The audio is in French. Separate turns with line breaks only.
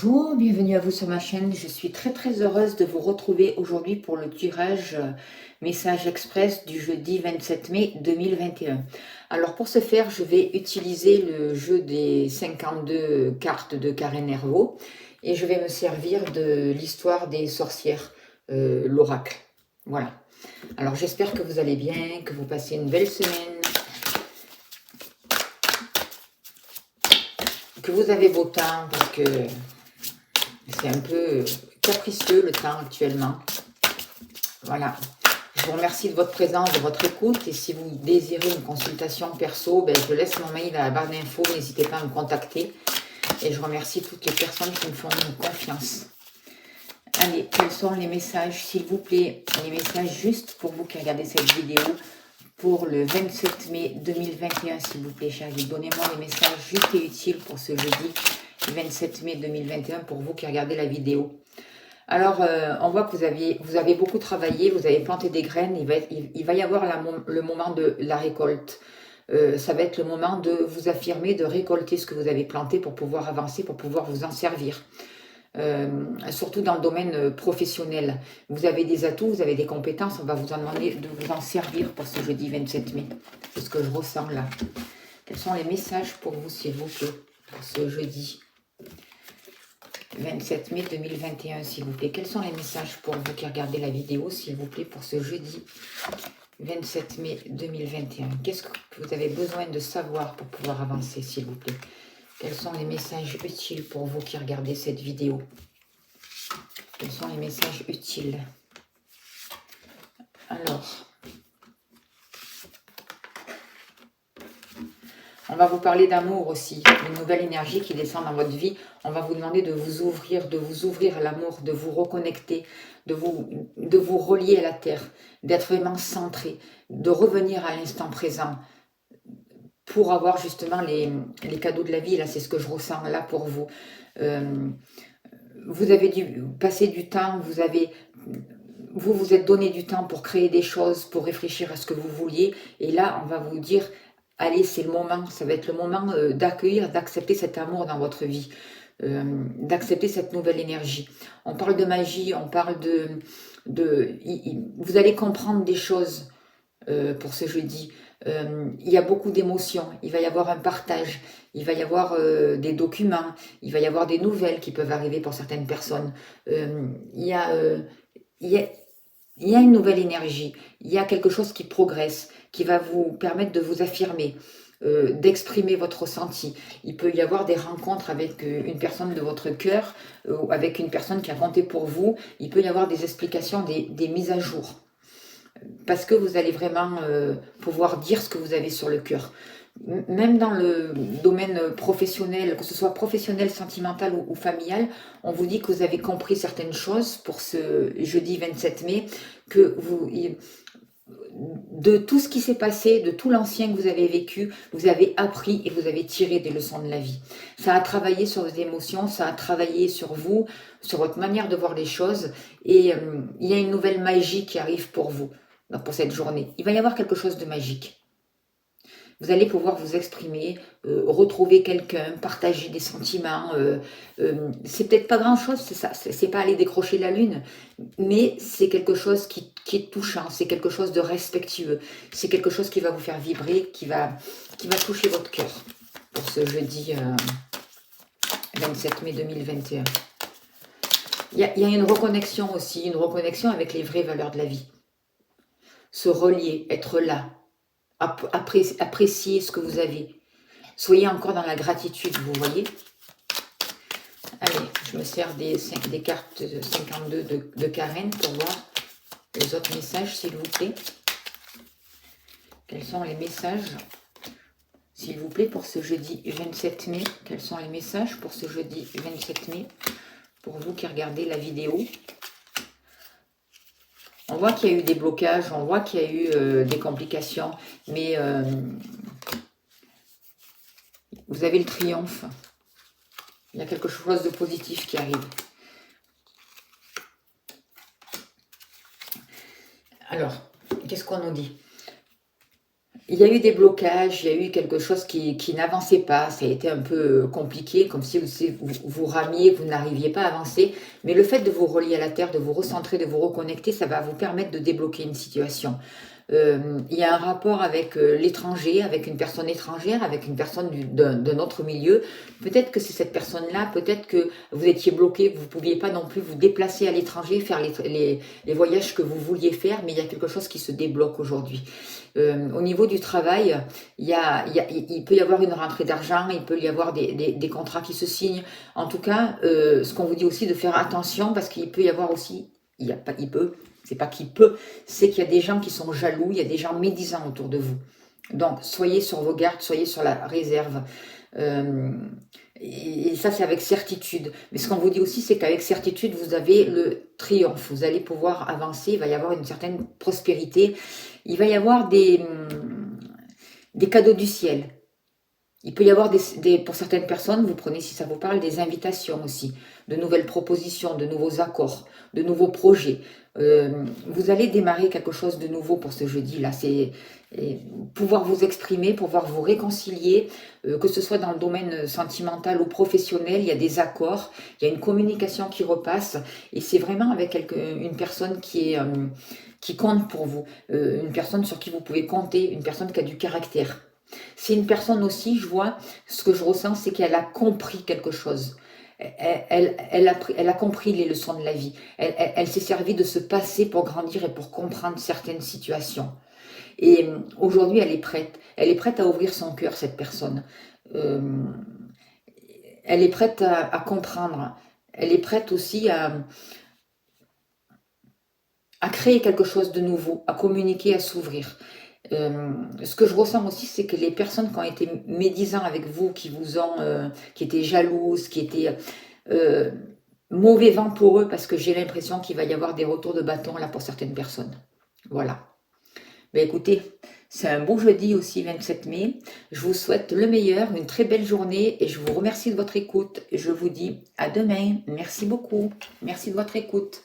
Bonjour, bienvenue à vous sur ma chaîne. Je suis très heureuse de vous retrouver aujourd'hui pour le tirage message express du jeudi 27 mai 2021. Alors pour ce faire, je vais utiliser le jeu des 52 cartes de Karen Hervaux et je vais me servir de l'histoire des sorcières, l'oracle. Voilà. Alors j'espère que vous allez bien, que vous passez une belle semaine, que vous avez beau temps parce que c'est un peu capricieux le temps actuellement. Voilà. Je vous remercie de votre présence, de votre écoute. Et si vous désirez une consultation perso, je laisse mon mail à la barre d'infos. N'hésitez pas à me contacter. Et je remercie toutes les personnes qui me font confiance. Allez, quels sont les messages, s'il vous plaît? Les messages juste pour vous qui regardez cette vidéo pour le 27 mai 2021, s'il vous plaît, chers amis. Donnez-moi les messages justes et utiles pour ce jeudi 27 mai 2021 pour vous qui regardez la vidéo. Alors, on voit que vous avez beaucoup travaillé, vous avez planté des graines, il va y avoir le moment de la récolte. Ça va être le moment de vous affirmer, de récolter ce que vous avez planté pour pouvoir avancer, pour pouvoir vous en servir. Surtout dans le domaine professionnel. Vous avez des atouts, vous avez des compétences, on va vous en demander de vous en servir pour ce jeudi 27 mai. C'est ce que je ressens là. Quels sont les messages pour vous, s'il vous plaît, pour ce jeudi 27 mai 2021, s'il vous plaît? Quels sont les messages pour vous qui regardez la vidéo, s'il vous plaît, pour ce jeudi 27 mai 2021? Qu'est-ce que vous avez besoin de savoir pour pouvoir avancer, s'il vous plaît? Quels sont les messages utiles pour vous qui regardez cette vidéo? Quels sont les messages utiles? Alors, on va vous parler d'amour aussi, une nouvelle énergie qui descend dans votre vie. On va vous demander de vous ouvrir à l'amour, de vous reconnecter, de vous relier à la terre, d'être vraiment centré, de revenir à l'instant présent pour avoir justement les cadeaux de la vie. Là, c'est ce que je ressens là pour vous. Vous avez dû passer du temps, vous êtes donné du temps pour créer des choses, pour réfléchir à ce que vous vouliez. Et là, on va vous dire, allez, c'est le moment, ça va être le moment d'accueillir, d'accepter cet amour dans votre vie, d'accepter cette nouvelle énergie. On parle de magie, on parle vous allez comprendre des choses pour ce jeudi. Il y a beaucoup d'émotions, il va y avoir un partage, il va y avoir des documents, il va y avoir des nouvelles qui peuvent arriver pour certaines personnes. Il y a une nouvelle énergie, il y a quelque chose qui progresse, qui va vous permettre de vous affirmer, d'exprimer votre ressenti. Il peut y avoir des rencontres avec une personne de votre cœur, ou avec une personne qui a compté pour vous. Il peut y avoir des explications, des mises à jour. Parce que vous allez vraiment pouvoir dire ce que vous avez sur le cœur. Même dans le domaine professionnel, que ce soit professionnel, sentimental ou familial, on vous dit que vous avez compris certaines choses pour ce jeudi 27 mai, que de tout ce qui s'est passé, de tout l'ancien que vous avez vécu, vous avez appris et vous avez tiré des leçons de la vie. Ça a travaillé sur vos émotions, ça a travaillé sur vous, sur votre manière de voir les choses, et il y a une nouvelle magie qui arrive pour vous, pour cette journée. Il va y avoir quelque chose de magique. Vous allez pouvoir vous exprimer, retrouver quelqu'un, partager des sentiments. C'est peut-être pas grand-chose, c'est pas aller décrocher la lune, mais c'est quelque chose qui est touchant, c'est quelque chose de respectueux, c'est quelque chose qui va vous faire vibrer, qui va toucher votre cœur pour ce jeudi 27 mai 2021. Il y a une reconnexion aussi, une reconnexion avec les vraies valeurs de la vie. Se relier, être là, apprécier ce que vous avez. Soyez encore dans la gratitude, vous voyez. Allez, je me sers des cartes 52 de Karen pour voir les autres messages, s'il vous plaît. Quels sont les messages, s'il vous plaît, pour ce jeudi 27 mai? Quels sont les messages pour ce jeudi 27 mai pour vous qui regardez la vidéo? On voit qu'il y a eu des blocages, on voit qu'il y a eu des complications, mais vous avez le triomphe. Il y a quelque chose de positif qui arrive. Alors, qu'est-ce qu'on nous dit? il y a eu des blocages, il y a eu quelque chose qui n'avançait pas, ça a été un peu compliqué, comme si vous ramiez, vous n'arriviez pas à avancer. Mais le fait de vous relier à la terre, de vous recentrer, de vous reconnecter, ça va vous permettre de débloquer une situation. Il y a un rapport avec l'étranger, avec une personne étrangère, avec une personne d'un autre milieu. Peut-être que c'est cette personne-là, peut-être que vous étiez bloqué, vous ne pouviez pas non plus vous déplacer à l'étranger, faire les voyages que vous vouliez faire, mais il y a quelque chose qui se débloque aujourd'hui. Au niveau du travail, il peut y avoir une rentrée d'argent, il peut y avoir des contrats qui se signent. En tout cas, ce qu'on vous dit aussi de faire attention, parce qu'il peut y avoir aussi, il y a pas, il peut, c'est pas qu'il peut, c'est qu'il y a des gens qui sont jaloux, il y a des gens médisants autour de vous. Donc, soyez sur vos gardes, soyez sur la réserve. Et ça, c'est avec certitude. Mais ce qu'on vous dit aussi, c'est qu'avec certitude, vous avez le triomphe. Vous allez pouvoir avancer, il va y avoir une certaine prospérité. Il va y avoir des cadeaux du ciel. Il peut y avoir pour certaines personnes, vous prenez, si ça vous parle, des invitations aussi, de nouvelles propositions, de nouveaux accords, de nouveaux projets. Vous allez démarrer quelque chose de nouveau pour ce jeudi-là. C'est pouvoir vous exprimer, pouvoir vous réconcilier, que ce soit dans le domaine sentimental ou professionnel, il y a des accords, il y a une communication qui repasse, et c'est vraiment avec une personne qui compte pour vous, une personne sur qui vous pouvez compter, une personne qui a du caractère. C'est une personne aussi, je vois, ce que je ressens, c'est qu'elle a compris quelque chose. Elle a compris les leçons de la vie. Elle s'est servie de ce passé pour grandir et pour comprendre certaines situations. Et aujourd'hui, elle est prête. Elle est prête à ouvrir son cœur, cette personne. Euh, elle est prête à comprendre. Elle est prête aussi à créer quelque chose de nouveau, à communiquer, à s'ouvrir. Ce que je ressens aussi, c'est que les personnes qui ont été médisants avec vous, qui étaient jalouses, qui étaient mauvais vent pour eux, parce que j'ai l'impression qu'il va y avoir des retours de bâton là pour certaines personnes. Voilà. Ben écoutez, c'est un beau jeudi aussi, 27 mai. Je vous souhaite le meilleur, une très belle journée et je vous remercie de votre écoute. Je vous dis à demain. Merci beaucoup. Merci de votre écoute.